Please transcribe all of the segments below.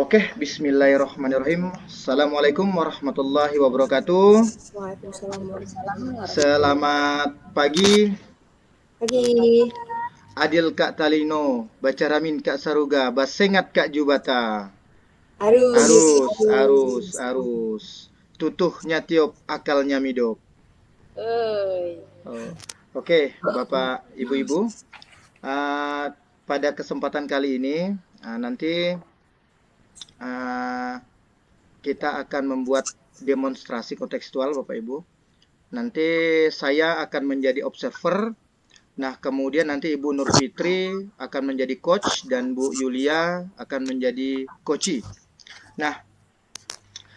Oke, bismillahirrahmanirrahim. Assalamualaikum warahmatullahi wabarakatuh. Waalaikumsalam warahmatullahi wabarakatuh. Selamat pagi, Pagi. Adil Kak Talino, Bacaramin Kak Saruga, Basengat Kak Jubata. Arus, Arus, arus, arus. arus. Tutuhnya tiup, akalnya midop. Oi. Oh, Oke, Bapak, Ibu-ibu. Ah, pada kesempatan kali ini, nanti ah, kita akan membuat demonstrasi kontekstual, Bapak Ibu. Nanti saya akan menjadi observer. Nah, kemudian nanti Ibu Nur Fitri akan menjadi coach dan Bu Yulia akan menjadi coachi. Nah,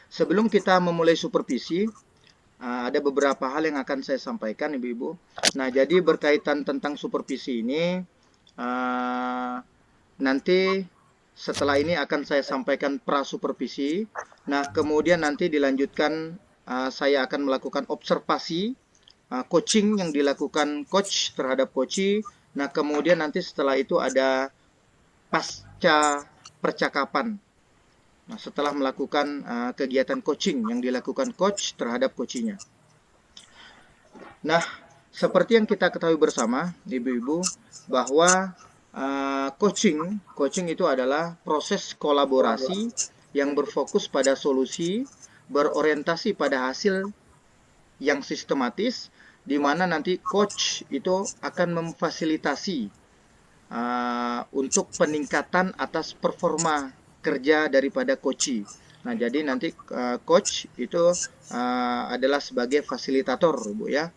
sebelum kita memulai supervisi, ada beberapa hal yang akan saya sampaikan, Ibu-ibu. Nah, jadi berkaitan tentang supervisi ini, uh, nanti setelah ini akan saya sampaikan pra-supervisi. Nah, kemudian nanti dilanjutkan, saya akan melakukan observasi coaching yang dilakukan coach terhadap coachi. Nah, kemudian nanti setelah itu ada pasca percakapan. Nah, setelah melakukan kegiatan coaching yang dilakukan coach terhadap coachinya. Nah, seperti yang kita ketahui bersama, ibu-ibu, bahwa coaching itu adalah proses kolaborasi yang berfokus pada solusi, berorientasi pada hasil yang sistematis, di mana nanti coach itu akan memfasilitasi untuk peningkatan atas performa kerja daripada coachi. Nah, jadi nanti coach itu adalah sebagai fasilitator, Bu ya,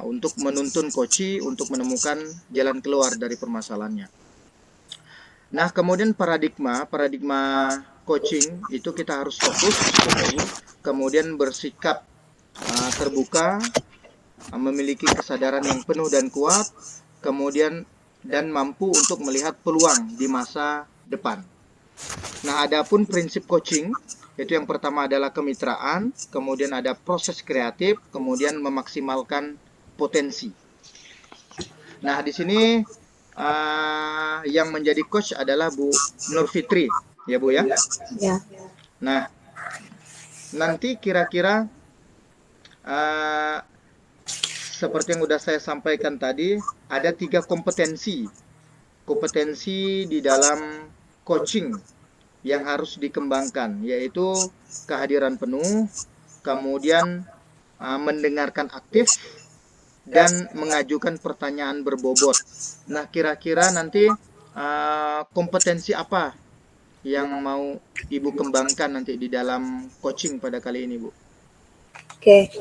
untuk menuntun coachi untuk menemukan jalan keluar dari permasalahannya. Nah, kemudian paradigma coaching itu kita harus fokus, kemudian bersikap terbuka, memiliki kesadaran yang penuh dan kuat, kemudian dan mampu untuk melihat peluang di masa depan. Nah, adapun prinsip coaching, itu yang pertama adalah kemitraan, kemudian ada proses kreatif, kemudian memaksimalkan potensi. Nah, di sini yang menjadi coach adalah Bu Nur Fitri, ya Bu ya. Ya. Nah, nanti kira-kira uh, seperti yang sudah saya sampaikan tadi, ada 3 kompetensi. Kompetensi di dalam coaching yang harus dikembangkan, yaitu kehadiran penuh, kemudian mendengarkan aktif, dan mengajukan pertanyaan berbobot. Nah, kira-kira nanti kompetensi apa yang mau Ibu kembangkan nanti di dalam coaching pada kali ini, Bu? Oke.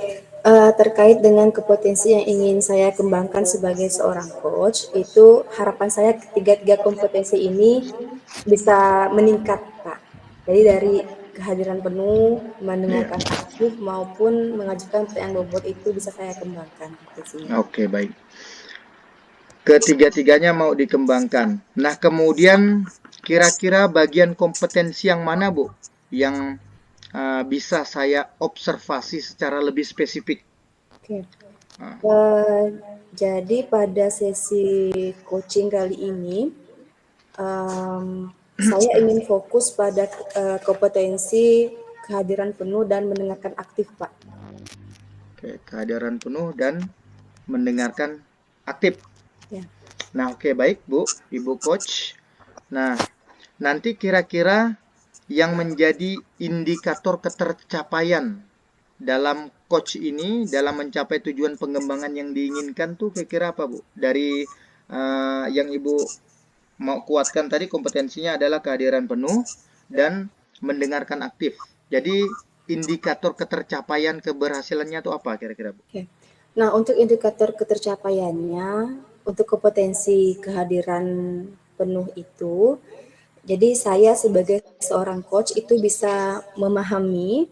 Terkait dengan kompetensi yang ingin saya kembangkan sebagai seorang coach, itu harapan saya ketiga-tiga kompetensi ini bisa meningkat, Pak. Jadi dari kehadiran penuh, Ya. mendengarkan aktif maupun mengajukan pertanyaan bobot itu bisa saya kembangkan kompetensinya. Oke, baik. Ketiga-tiganya mau dikembangkan. Nah, kemudian kira-kira bagian kompetensi yang mana, Bu, yang bisa saya observasi secara lebih spesifik? Oke. Ah, Uh, jadi pada sesi coaching kali ini, saya ingin fokus pada kompetensi kehadiran penuh dan mendengarkan aktif, Pak. Oke, kehadiran penuh dan mendengarkan aktif. Ya. Nah, oke, baik, Bu, Ibu Coach. Nah, nanti kira-kira yang menjadi indikator ketercapaian dalam coach ini dalam mencapai tujuan pengembangan yang diinginkan tuh kira-kira apa, Bu? Dari yang Ibu mau kuatkan tadi kompetensinya adalah kehadiran penuh dan mendengarkan aktif. Jadi indikator ketercapaian keberhasilannya tuh apa kira-kira, Bu? Oke. Nah, untuk indikator ketercapaiannya, untuk kompetensi kehadiran penuh itu, jadi saya sebagai seorang coach itu bisa memahami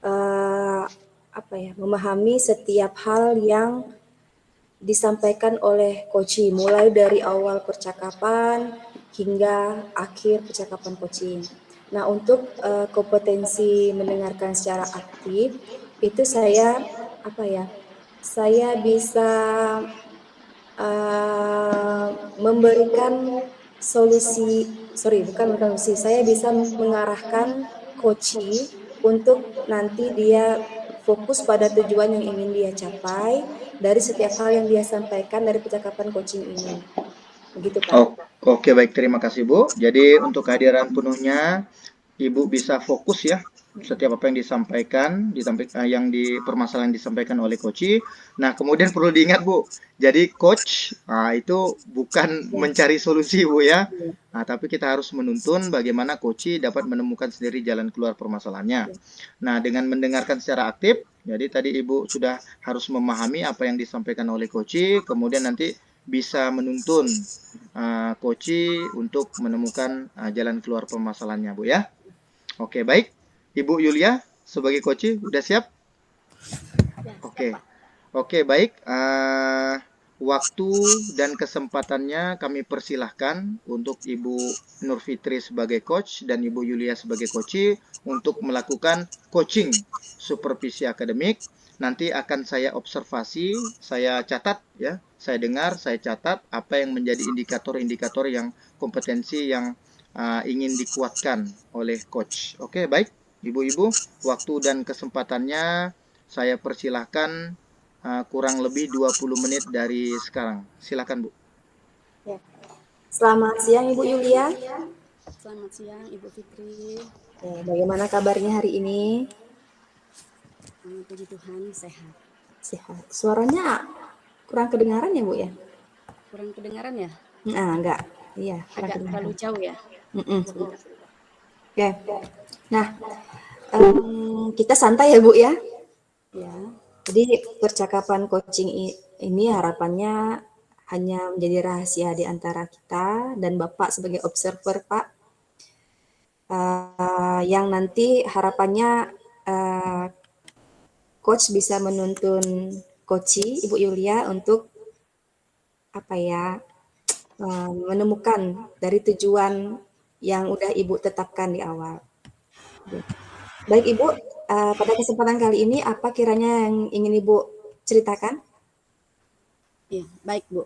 uh, apa ya, memahami setiap hal yang disampaikan oleh coaching, mulai dari awal percakapan hingga akhir percakapan coaching. Nah, untuk kompetensi mendengarkan secara aktif itu saya apa ya? Saya bisa uh, memberikan solusi bukan sih. Saya bisa mengarahkan coachee untuk nanti dia fokus pada tujuan yang ingin dia capai dari setiap hal yang dia sampaikan dari percakapan coaching ini. Begitu, Pak. Oh, oke baik, terima kasih Bu. Jadi untuk kehadiran penuhnya Ibu bisa fokus ya setiap apa yang disampaikan, yang di permasalahan disampaikan oleh coach. Nah, kemudian perlu diingat Bu, jadi coach itu bukan Ya, mencari solusi Bu ya. ya, Nah, tapi kita harus menuntun bagaimana coach dapat menemukan sendiri jalan keluar permasalahannya. ya. Nah, dengan mendengarkan secara aktif, jadi tadi Ibu sudah harus memahami apa yang disampaikan oleh coach, kemudian nanti bisa menuntun coach untuk menemukan jalan keluar permasalahannya Bu ya. Oke, baik. Ibu Yulia sebagai coach udah siap? Ya, siap, Oke. Pak. Oke, baik. Waktu dan kesempatannya kami persilahkan untuk Ibu Nur Fitri sebagai coach dan Ibu Yulia sebagai coach untuk melakukan coaching supervisi akademik. Nanti akan saya observasi, saya catat ya, saya dengar, saya catat apa yang menjadi indikator-indikator yang kompetensi yang ingin dikuatkan oleh coach. Oke, baik. Ibu-ibu, waktu dan kesempatannya saya persilahkan kurang lebih 20 menit dari sekarang. Silakan, Bu. Ya. Selamat siang, Ibu Yulia. Selamat siang, Ibu Fitri. Bagaimana kabarnya hari ini? Puji Tuhan, sehat. Sehat. Suaranya kurang kedengaran ya, Bu ya? Kurang kedengaran ya? Enggak. Iya, kurang Agak kedengaran. terlalu jauh ya? Sebentar. Oke. Nah, kita santai ya, Bu ya. Ya, Jadi percakapan coaching ini harapannya hanya menjadi rahasia di antara kita dan Bapak sebagai observer, Pak. Yang nanti harapannya coach bisa menuntun coachee Ibu Yulia untuk apa ya, menemukan dari tujuan yang udah Ibu tetapkan di awal. Baik Ibu, pada kesempatan kali ini apa kiranya yang ingin Ibu ceritakan? ya, baik Bu.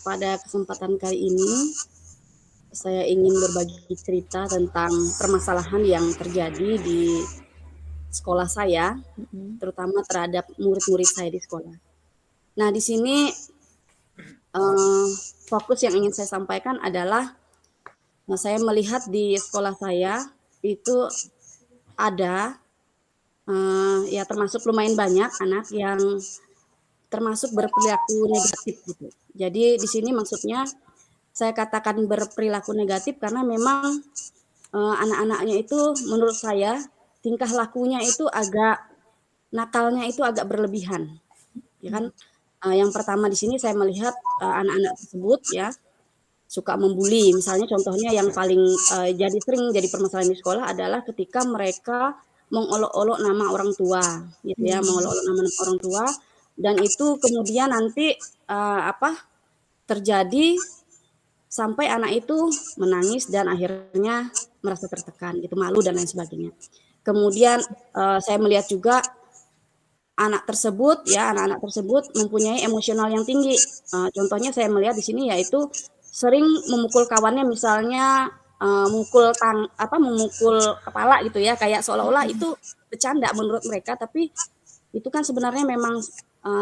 Pada kesempatan kali ini, saya ingin berbagi cerita tentang permasalahan yang terjadi di sekolah saya, terutama terhadap murid-murid saya di sekolah. Nah, di sini fokus yang ingin saya sampaikan adalah saya melihat di sekolah saya itu ada ya termasuk lumayan banyak anak yang termasuk berperilaku negatif gitu. Jadi di sini maksudnya saya katakan berperilaku negatif karena memang anak-anaknya itu menurut saya tingkah lakunya itu nakalnya itu agak berlebihan, ya kan? Yang pertama di sini saya melihat anak-anak tersebut ya suka membuli. Misalnya contohnya yang paling sering jadi permasalahan di sekolah adalah ketika mereka mengolok-olok nama orang tua, gitu ya, mengolok-olok nama orang tua, dan itu kemudian nanti terjadi sampai anak itu menangis dan akhirnya merasa tertekan, gitu, malu dan lain sebagainya. Kemudian saya melihat juga anak-anak tersebut mempunyai emosional yang tinggi. Contohnya saya melihat di sini yaitu sering memukul kawannya, misalnya memukul kepala gitu ya, kayak seolah-olah itu bercanda menurut mereka, tapi itu kan sebenarnya memang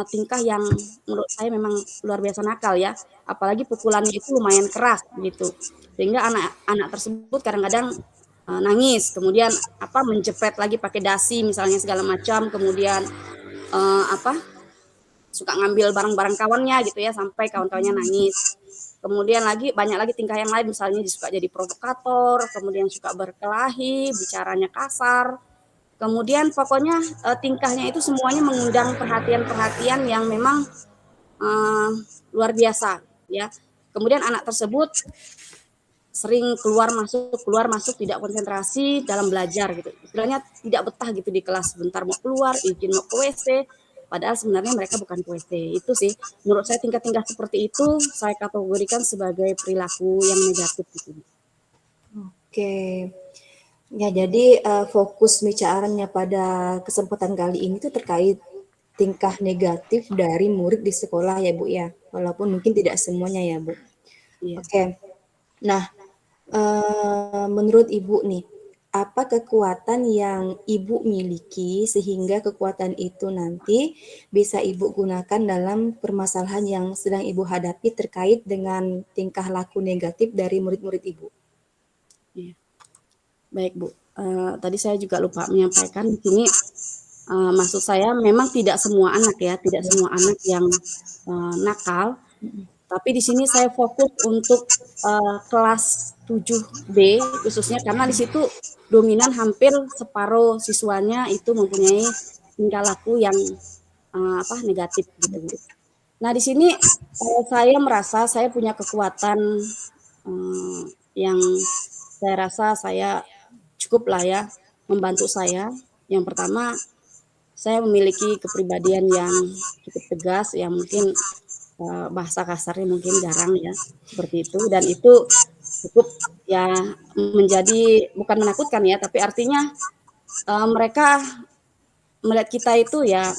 tingkah yang menurut saya memang luar biasa nakal ya. Apalagi pukulannya itu lumayan keras gitu. Sehingga anak-anak tersebut kadang-kadang nangis, kemudian menjepret lagi pakai dasi misalnya segala macam, kemudian suka ngambil barang-barang kawannya gitu ya sampai kawan-kawannya nangis. Kemudian banyak lagi tingkah yang lain, misalnya suka jadi provokator, kemudian suka berkelahi, bicaranya kasar. Kemudian pokoknya tingkahnya itu semuanya mengundang perhatian-perhatian yang memang luar biasa ya. Kemudian anak tersebut sering keluar masuk tidak konsentrasi dalam belajar gitu. Istilahnya tidak betah gitu di kelas, sebentar mau keluar, izin mau ke WC, padahal sebenarnya mereka bukan ke WC. Itu sih menurut saya tingkah-tingkah seperti itu saya kategorikan sebagai perilaku yang negatif gitu. Oke. Ya, jadi fokus bicaranya pada kesempatan kali ini tuh terkait tingkah negatif dari murid di sekolah ya Bu ya, walaupun mungkin tidak semuanya ya Bu. Iya. Oke. Nah, menurut Ibu nih, apa kekuatan yang Ibu miliki sehingga kekuatan itu nanti bisa Ibu gunakan dalam permasalahan yang sedang Ibu hadapi terkait dengan tingkah laku negatif dari murid-murid Ibu? Iya. Baik Bu, tadi saya juga lupa menyampaikan di sini, maksud saya memang tidak semua anak ya, tidak semua anak yang, nakal, Mhm. tapi di sini saya fokus untuk, kelas 7B khususnya karena di situ dominan hampir separuh siswanya itu mempunyai tingkah laku yang, negatif gitu Bu. Nah di sini, saya merasa saya punya kekuatan, yang saya rasa saya cukuplah ya membantu saya. Yang pertama, saya memiliki kepribadian yang cukup tegas, yang mungkin, bahasa kasarnya mungkin garang ya, seperti itu. Dan itu cukup ya menjadi bukan menakutkan ya, tapi artinya, mereka melihat kita itu ya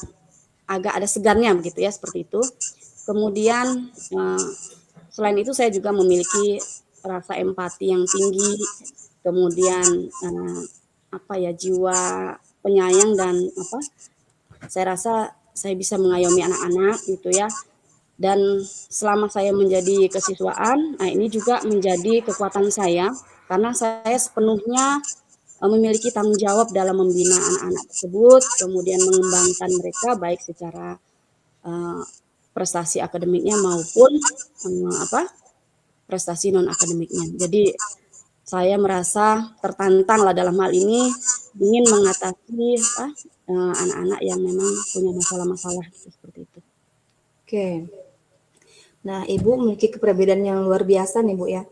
agak ada segannya begitu ya, seperti itu. Kemudian, selain itu saya juga memiliki rasa empati yang tinggi, kemudian, jiwa penyayang dan saya rasa saya bisa mengayomi anak-anak gitu ya. Dan selama saya menjadi kesiswaan, nah ini juga menjadi kekuatan saya karena saya sepenuhnya, memiliki tanggung jawab dalam membina anak-anak tersebut, kemudian mengembangkan mereka baik secara, eee, prestasi akademiknya maupun, prestasi non akademiknya. Jadi saya merasa tertantanglah dalam hal ini, ingin mengatasi anak-anak yang memang punya masalah-masalah gitu, seperti itu. Oke. Nah, Ibu memiliki kepribadian yang luar biasa nih, Bu, ya.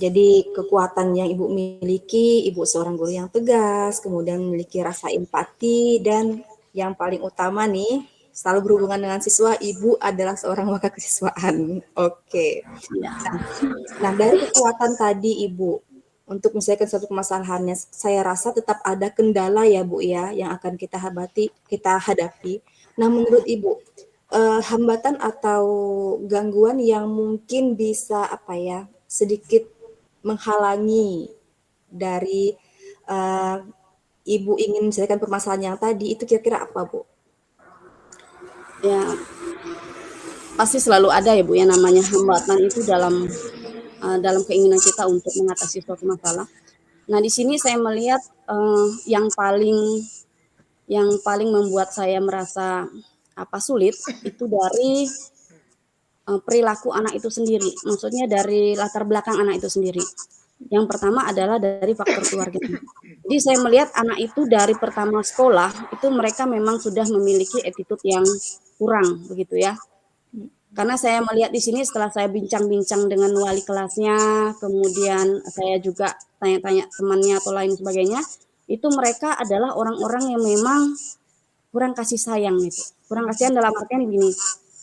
Jadi kekuatan yang Ibu miliki, Ibu seorang guru yang tegas, kemudian memiliki rasa empati, dan yang paling utama nih, selalu berhubungan dengan siswa, Ibu adalah seorang wakil kesiswaan. Oke. Iya. Nah, dari kekuatan tadi Ibu, untuk menyelesaikan suatu permasalahannya, saya rasa tetap ada kendala ya Bu ya, yang akan kita hadapi. Nah, menurut Ibu, hambatan atau gangguan yang mungkin bisa sedikit menghalangi dari, eee, Ibu ingin menyelesaikan permasalahan yang tadi, itu kira-kira apa Bu? Ya, pasti selalu ada ya Bu ya namanya hambatan itu dalam keinginan kita untuk mengatasi suatu masalah. Nah di sini saya melihat, yang paling membuat saya merasa, sulit itu dari, perilaku anak itu sendiri, maksudnya dari latar belakang anak itu sendiri. Yang pertama adalah dari faktor keluarga. Jadi saya melihat anak itu dari pertama sekolah, itu mereka memang sudah memiliki attitude yang kurang, begitu ya. Karena saya melihat di sini setelah saya bincang-bincang dengan wali kelasnya, kemudian saya juga tanya-tanya temannya atau lain sebagainya, itu mereka adalah orang-orang yang memang kurang kasih sayang gitu. Kurang kasihan dalam artian gini,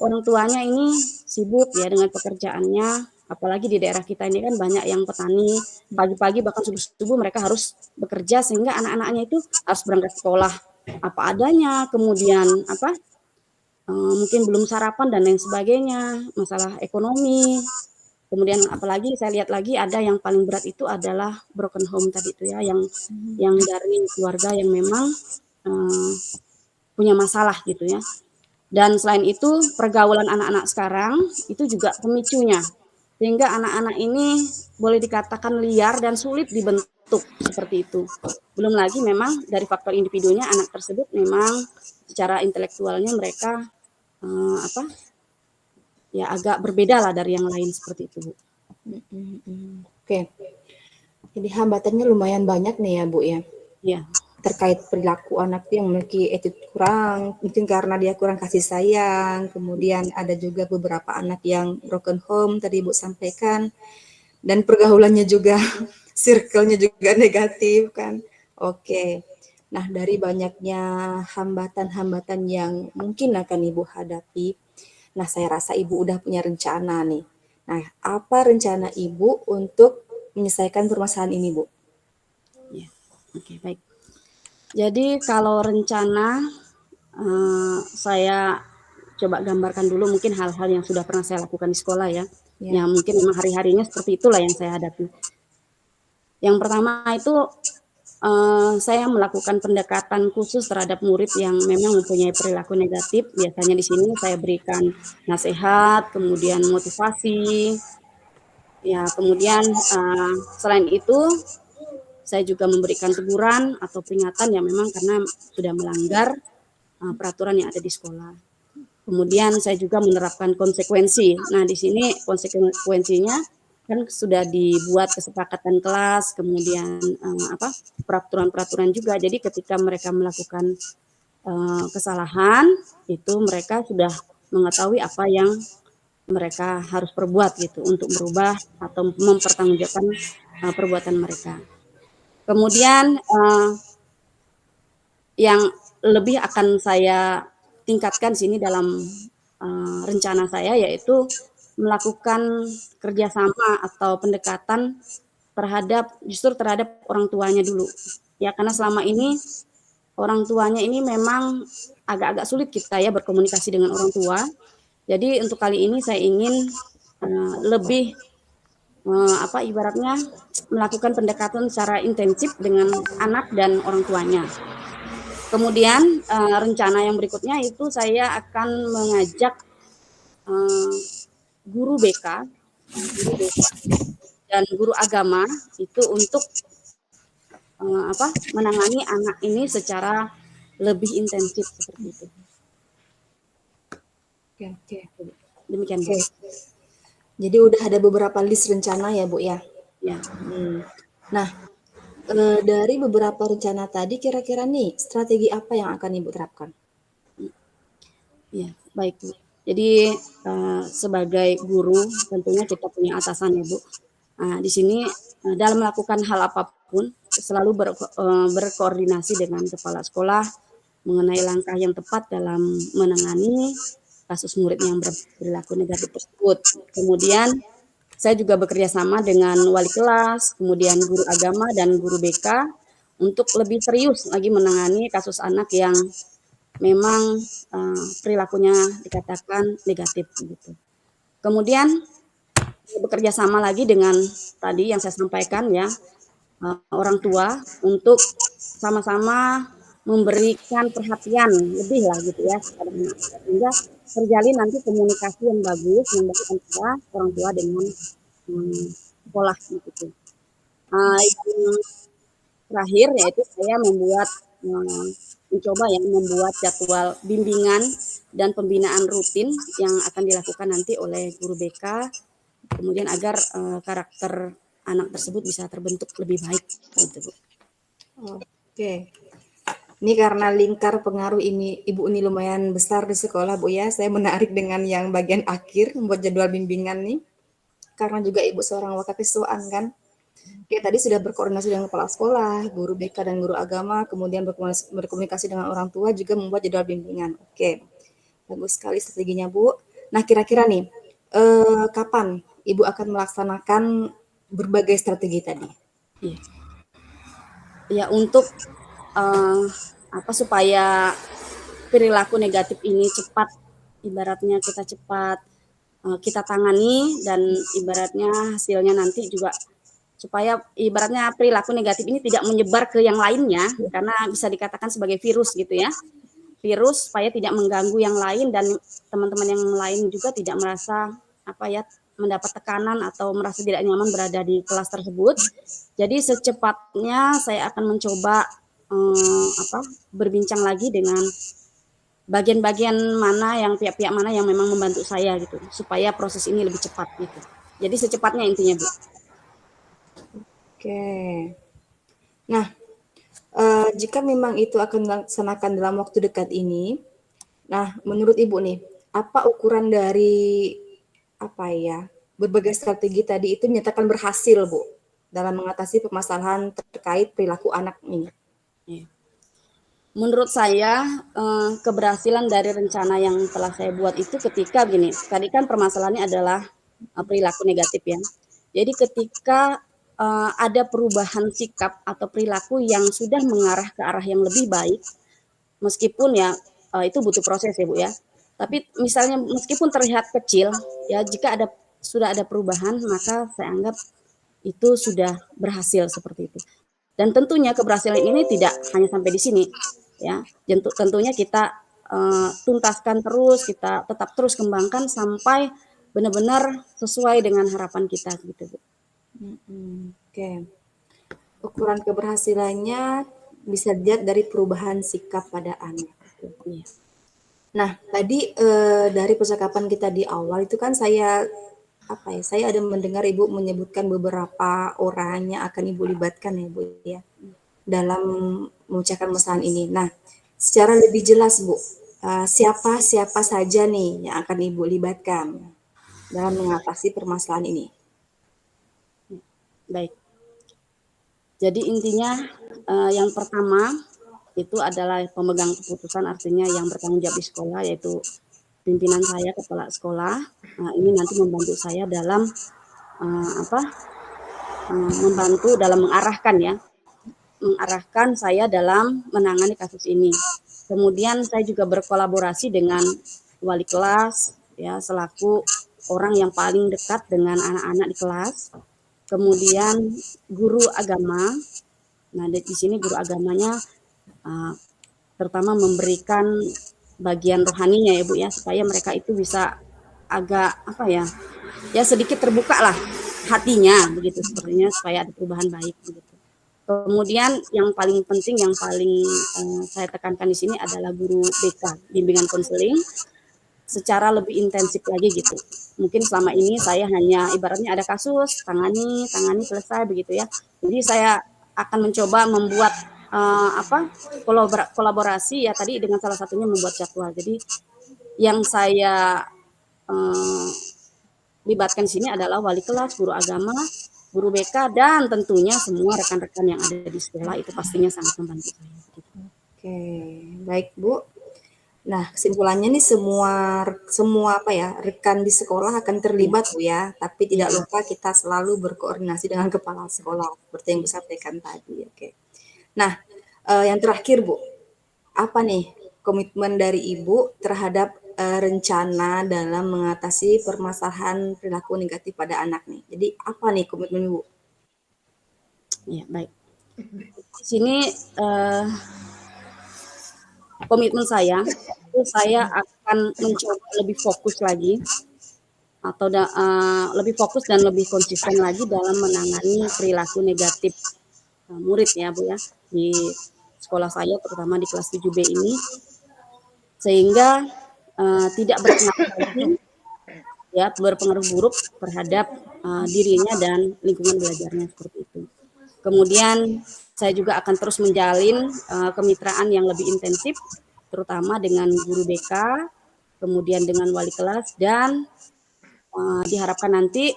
orang tuanya ini sibuk ya dengan pekerjaannya, apalagi di daerah kita ini kan banyak yang petani, pagi-pagi bahkan subuh-subuh mereka harus bekerja sehingga anak-anaknya itu harus berangkat sekolah apa adanya, kemudian mungkin belum sarapan dan lain sebagainya, masalah ekonomi. Kemudian apalagi saya lihat lagi ada yang paling berat itu adalah broken home tadi itu ya, yang dari keluarga yang memang, eee, punya masalah gitu ya. Dan selain itu pergaulan anak-anak sekarang itu juga pemicunya, sehingga anak-anak ini boleh dikatakan liar dan sulit dibentuk seperti itu. Belum lagi memang dari faktor individunya anak tersebut memang secara intelektualnya mereka, eee, apa, ya agak berbedalah dari yang lain seperti itu, Bu. Oke. Jadi hambatannya lumayan banyak nih ya Bu ya? Iya. Terkait perilaku anak yang memiliki attitude kurang, mungkin karena dia kurang kasih sayang, kemudian ada juga beberapa anak yang broken home tadi Ibu sampaikan, dan pergaulannya juga, circle-nya juga negatif kan. Oke. Nah, dari banyaknya hambatan-hambatan yang mungkin akan Ibu hadapi, nah saya rasa Ibu udah punya rencana nih. Nah, apa rencana Ibu untuk menyelesaikan permasalahan ini, Bu? Iya. Oke, baik. Jadi kalau rencana, saya coba gambarkan dulu mungkin hal-hal yang sudah pernah saya lakukan di sekolah ya. Ya Ya. mungkin memang hari-harinya seperti itulah yang saya hadapi. Yang pertama itu saya melakukan pendekatan khusus terhadap murid yang memang mempunyai perilaku negatif. Biasanya di sini saya berikan nasihat, kemudian motivasi, ya kemudian selain itu saya juga memberikan teguran atau peringatan yang memang karena sudah melanggar peraturan yang ada di sekolah. Kemudian saya juga menerapkan konsekuensi. Nah, di sini konsekuensinya kan sudah dibuat kesepakatan kelas, kemudian peraturan-peraturan juga. Jadi ketika mereka melakukan kesalahan, itu mereka sudah mengetahui apa yang mereka harus perbuat gitu untuk merubah atau mempertanggungjawabkan perbuatan mereka. Kemudian yang lebih akan saya tingkatkan sini dalam rencana saya yaitu melakukan kerjasama atau pendekatan terhadap orang tuanya dulu. Ya karena selama ini orang tuanya ini memang agak-agak sulit kita ya berkomunikasi dengan orang tua. Jadi untuk kali ini saya ingin lebih ibaratnya melakukan pendekatan secara intensif dengan anak dan orang tuanya. Kemudian rencana yang berikutnya itu saya akan mengajak guru BK dan guru agama itu untuk menangani anak ini secara lebih intensif seperti itu. Oke. Demikian Bu. Oke. Jadi udah ada beberapa list rencana ya Bu ya. Ya. Nah, dari beberapa rencana tadi kira-kira nih strategi apa yang akan Ibu terapkan? Ya, baik Bu. Jadi sebagai guru tentunya kita punya atasan ya Bu. Nah, di sini dalam melakukan hal apapun selalu berkoordinasi dengan kepala sekolah mengenai langkah yang tepat dalam menangani kasus murid yang berperilaku negatif tersebut. Kemudian saya juga bekerja sama dengan wali kelas, kemudian guru agama dan guru BK untuk lebih serius lagi menangani kasus anak yang memang perilakunya dikatakan negatif gitu. Kemudian bekerja sama lagi dengan tadi yang saya sampaikan ya, orang tua untuk sama-sama memberikan perhatian lebih lah gitu ya kepada anak sehingga terjalin nanti komunikasi yang bagus antara orang tua dengan sekolah gitu. Yang terakhir yaitu saya mencoba ya membuat jadwal bimbingan dan pembinaan rutin yang akan dilakukan nanti oleh guru BK kemudian agar karakter anak tersebut bisa terbentuk lebih baik gitu Bu. Oke. Ini karena lingkar pengaruh ini Ibu ini lumayan besar di sekolah Bu ya. Saya menarik dengan yang bagian akhir membuat jadwal bimbingan nih. Karena juga Ibu seorang wakasiswaan kan. Oke, tadi sudah berkoordinasi dengan kepala sekolah, guru BK dan guru agama, kemudian berkomunikasi dengan orang tua juga membuat jadwal bimbingan. Oke. Bagus sekali strateginya Bu. Nah, kira-kira nih kapan Ibu akan melaksanakan berbagai strategi tadi? Iya. Ya untuk supaya perilaku negatif ini cepat ibaratnya kita tangani dan ibaratnya hasilnya nanti juga supaya ibaratnya perilaku negatif ini tidak menyebar ke yang lainnya karena bisa dikatakan sebagai virus gitu ya. Virus supaya tidak mengganggu yang lain dan teman-teman yang lain juga tidak merasa mendapat tekanan atau merasa tidak nyaman berada di kelas tersebut. Jadi secepatnya saya akan mencoba berbincang lagi dengan bagian-bagian mana yang pihak-pihak mana yang memang membantu saya gitu supaya proses ini lebih cepat gitu. Jadi secepatnya intinya Bu. Oke. Nah, jika memang itu akan dilaksanakan dalam waktu dekat ini, nah menurut Ibu nih, apa ukuran dari berbagai strategi tadi itu menyatakan berhasil Bu dalam mengatasi permasalahan terkait perilaku anak ini? Menurut saya keberhasilan dari rencana yang telah saya buat itu ketika gini, tadi kan permasalahannya adalah perilaku negatif ya. Jadi ketika ada perubahan sikap atau perilaku yang sudah mengarah ke arah yang lebih baik, meskipun ya itu butuh proses ya Bu ya. Tapi misalnya meskipun terlihat kecil, ya jika ada sudah ada perubahan, maka saya anggap itu sudah berhasil seperti itu. Dan tentunya keberhasilan ini tidak hanya sampai di sini, ya. Tentunya kita tuntaskan terus, kita tetap terus kembangkan sampai benar-benar sesuai dengan harapan kita gitu, Bu. Oke. Ukuran keberhasilannya bisa dilihat dari perubahan sikap pada anak. Iya. Nah, tadi dari percakapan kita di awal itu kan saya ada mendengar Ibu menyebutkan beberapa orang yang akan Ibu libatkan ya Bu ya dalam memecahkan masalah ini. Nah, secara lebih jelas Bu, siapa saja nih yang akan Ibu libatkan dalam mengatasi permasalahan ini? Baik. Jadi intinya yang pertama itu adalah pemegang keputusan, artinya yang bertanggung jawab di sekolah, yaitu pimpinan saya, kepala sekolah. Ini nanti membantu saya dalam membantu dalam mengarahkan saya dalam menangani kasus ini. Kemudian saya juga berkolaborasi dengan wali kelas, ya, selaku orang yang paling dekat dengan anak-anak di kelas. Kemudian guru agama. Nah, di sini guru agamanya terutama memberikan bagian rohaninya ya Bu ya, supaya mereka itu bisa agak ya sedikit terbuka lah hatinya begitu, sepertinya supaya ada perubahan baik begitu. Kemudian yang paling penting, yang paling saya tekankan di sini adalah guru BK, bimbingan konseling, secara lebih intensif lagi gitu. Mungkin selama ini saya hanya ibaratnya ada kasus, tangani selesai begitu ya. Jadi saya akan mencoba membuat kolaborasi ya tadi dengan salah satunya membuat jadwal. Jadi yang saya libatkan di sini adalah wali kelas, guru agama, guru BK, dan tentunya semua rekan-rekan yang ada di sekolah itu pastinya sangat membantu saya. Oke, baik Bu. Nah, kesimpulannya nih semua rekan di sekolah akan terlibat Bu ya, tapi tidak lupa kita selalu berkoordinasi dengan kepala sekolah seperti yang Bu sampaikan tadi. Oke. Nah, yang terakhir Bu, apa nih komitmen dari Ibu terhadap rencana dalam mengatasi permasalahan perilaku negatif pada anak nih? Jadi apa nih komitmen Ibu? Ya, baik. Di sini komitmen saya itu saya akan mencoba lebih fokus lagi atau lebih fokus dan lebih konsisten lagi dalam menangani perilaku negatif murid ya Bu ya di sekolah saya, terutama di kelas 7B ini, sehingga tidak berpengaruh buruk terhadap dirinya dan lingkungan belajarnya seperti itu. Kemudian saya juga akan terus menjalin kemitraan yang lebih intensif, terutama dengan guru BK, kemudian dengan wali kelas, dan diharapkan nanti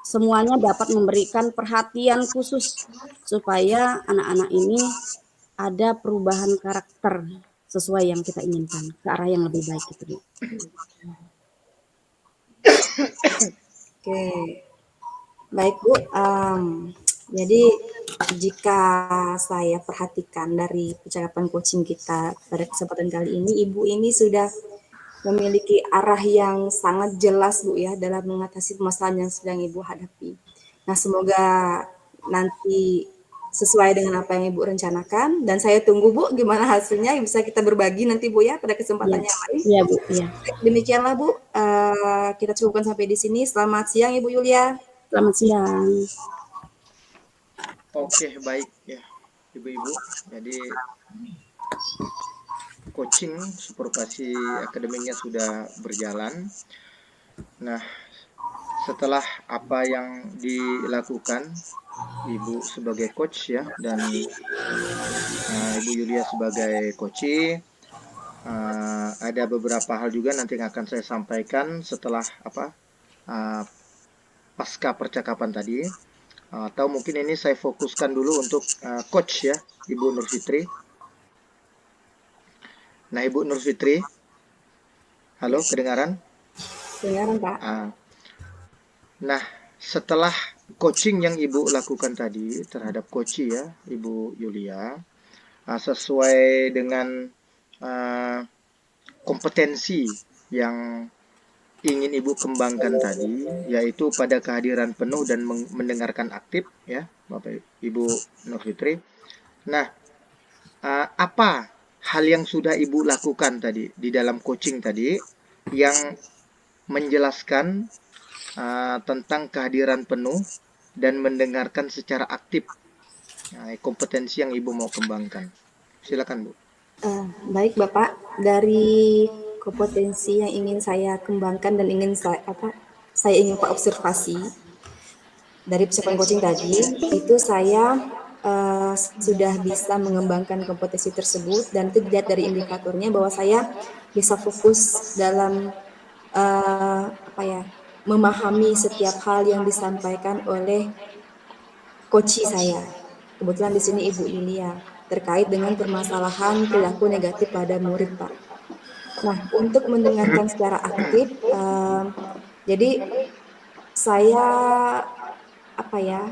semuanya dapat memberikan perhatian khusus supaya anak-anak ini ada perubahan karakter sesuai yang kita inginkan, ke arah yang lebih baik gitu. Oke, baik Bu. Jadi jika saya perhatikan dari percakapan coaching kita pada kesempatan kali ini, Ibu ini sudah memiliki arah yang sangat jelas Bu ya dalam mengatasi permasalahan yang sedang Ibu hadapi. Nah, semoga nanti sesuai dengan apa yang Ibu rencanakan, dan saya tunggu Bu gimana hasilnya, yang bisa kita berbagi nanti Bu ya pada kesempatan yang lain. Iya Bu, iya. Demikianlah Bu, kita cukupkan sampai di sini. Selamat siang Ibu Yulia. Selamat siang. Oke, baik ya Ibu-ibu. Jadi coaching supervisi akademiknya sudah berjalan. Nah, setelah apa yang dilakukan Ibu sebagai coach ya, dan Ibu Yulia sebagai coach, ada beberapa hal juga nanti yang akan saya sampaikan setelah pasca percakapan tadi. Atau mungkin ini saya fokuskan dulu untuk coach ya, Ibu Nur Fitri. Nah, Ibu Nur Fitri, halo, kedengaran? Kedengaran Pak. Nah, setelah coaching yang Ibu lakukan tadi terhadap coach ya, Ibu Yulia, sesuai dengan kompetensi yang ingin Ibu kembangkan tadi, yaitu pada kehadiran penuh dan mendengarkan aktif, ya, Bapak Ibu Nur Fitri. Nah, apa hal yang sudah Ibu lakukan tadi di dalam coaching tadi yang menjelaskan tentang kehadiran penuh dan mendengarkan secara aktif? Nah, kompetensi yang Ibu mau kembangkan. Silakan, Bu. Baik Bapak, dari kompetensi yang ingin saya kembangkan dan saya ingin Pak observasi dari psikologi coaching tadi, itu saya sudah bisa mengembangkan kompetensi tersebut dan itu dilihat dari indikatornya bahwa saya bisa fokus dalam memahami setiap hal yang disampaikan oleh coach saya. Kebetulan di sini Ibu Yulia terkait dengan permasalahan perilaku negatif pada murid, Pak. Nah, untuk mendengarkan secara aktif, jadi saya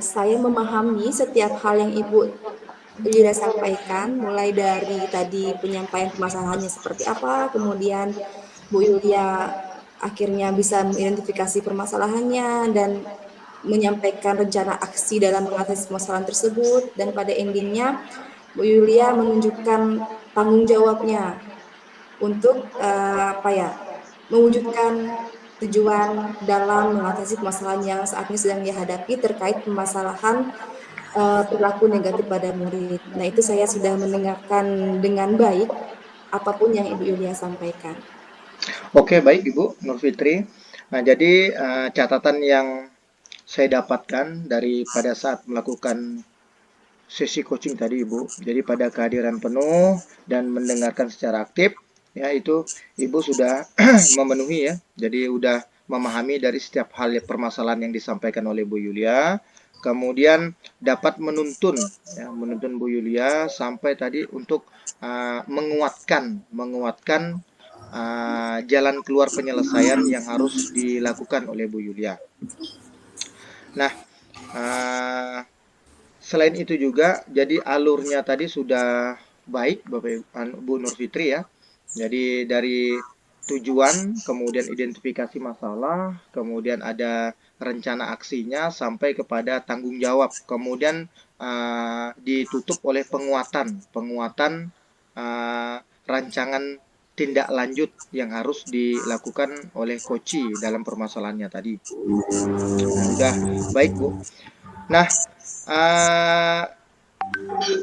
saya memahami setiap hal yang Ibu Yulia sampaikan, mulai dari tadi penyampaian permasalahannya seperti apa, kemudian Bu Yulia akhirnya bisa mengidentifikasi permasalahannya dan menyampaikan rencana aksi dalam mengatasi permasalahan tersebut, dan pada endingnya Bu Yulia menunjukkan tanggung jawabnya untuk mewujudkan tujuan dalam mengatasi permasalahan yang saat ini sedang dihadapi terkait permasalahan perilaku negatif pada murid. Nah, itu saya sudah mendengarkan dengan baik apapun yang Ibu Yulia sampaikan. Oke, baik Ibu Nur Fitri. Nah, jadi catatan yang saya dapatkan dari pada saat melakukan sesi coaching tadi Ibu. Jadi pada kehadiran penuh dan mendengarkan secara aktif, ya itu Ibu sudah memenuhi ya. Jadi udah memahami dari setiap hal permasalahan yang disampaikan oleh Bu Yulia. Kemudian dapat menuntun Bu Yulia sampai tadi untuk menguatkan jalan keluar penyelesaian yang harus dilakukan oleh Bu Yulia. Nah, selain itu juga, jadi alurnya tadi sudah baik Bapak Bu Nur Fitri ya. Jadi dari tujuan, kemudian identifikasi masalah, kemudian ada rencana aksinya sampai kepada tanggung jawab. Kemudian ditutup oleh penguatan rancangan tindak lanjut yang harus dilakukan oleh coach dalam permasalahannya tadi. Nah, udah baik Bu. Nah,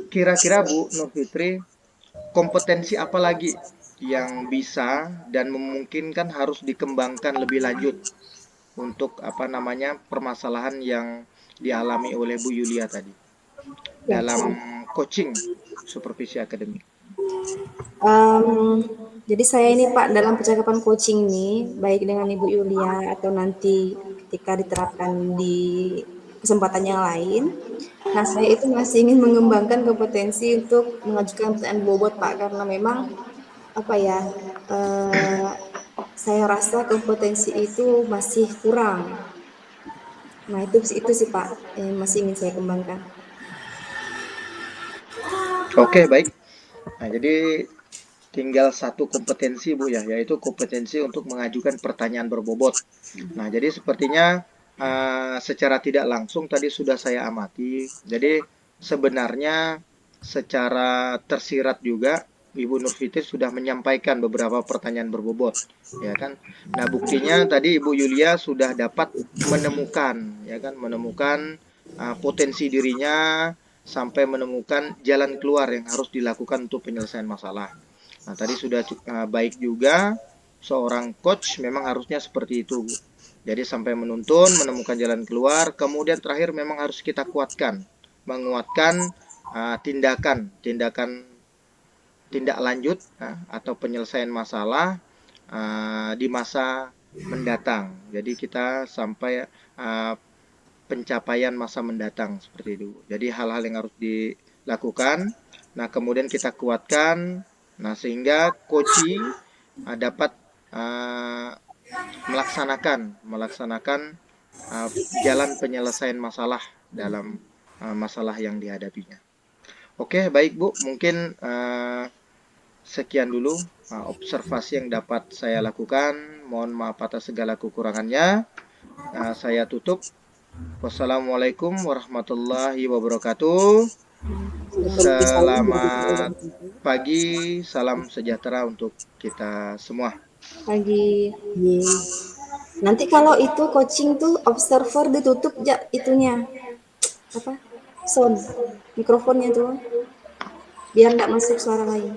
kira-kira Bu Nur Fitri, kompetensi apa lagi yang bisa dan memungkinkan harus dikembangkan lebih lanjut untuk permasalahan yang dialami oleh Bu Yulia tadi dalam coaching supervisi akademik? Jadi saya ini Pak dalam percakapan coaching ini, baik dengan Ibu Yulia atau nanti ketika diterapkan di kesempatan yang lain, nah saya itu masih ingin mengembangkan kompetensi untuk mengajukan pertanyaan bobot Pak, karena memang saya rasa kompetensi itu masih kurang. Nah itu sih Pak yang masih ingin saya kembangkan. Oke, baik. Nah, jadi tinggal satu kompetensi Bu ya, yaitu kompetensi untuk mengajukan pertanyaan berbobot. Nah, jadi sepertinya secara tidak langsung tadi sudah saya amati. Jadi sebenarnya secara tersirat juga Ibu Nur Fitri sudah menyampaikan beberapa pertanyaan berbobot, ya kan? Nah, buktinya tadi Ibu Yulia sudah dapat menemukan, ya kan, menemukan potensi dirinya sampai menemukan jalan keluar yang harus dilakukan untuk penyelesaian masalah. Nah, tadi sudah baik juga, seorang coach memang harusnya seperti itu, Bu. Jadi sampai menuntun, menemukan jalan keluar, kemudian terakhir memang harus kita kuatkan, menguatkan tindak lanjut atau penyelesaian masalah di masa mendatang. Jadi kita sampai pencapaian masa mendatang seperti itu. Jadi hal-hal yang harus dilakukan. Nah, kemudian kita kuatkan. Nah, sehingga coach dapat melaksanakan jalan penyelesaian masalah dalam masalah yang dihadapinya. Oke, baik Bu. Mungkin sekian dulu observasi yang dapat saya lakukan. Mohon maaf atas segala kekurangannya. Saya tutup. Wassalamualaikum warahmatullahi wabarakatuh. Selamat pagi, salam sejahtera untuk kita semua. Pagi. Nanti kalau itu coaching tuh observer ditutup itunya apa? Sound mikrofonnya tuh biar nggak masuk suara lain.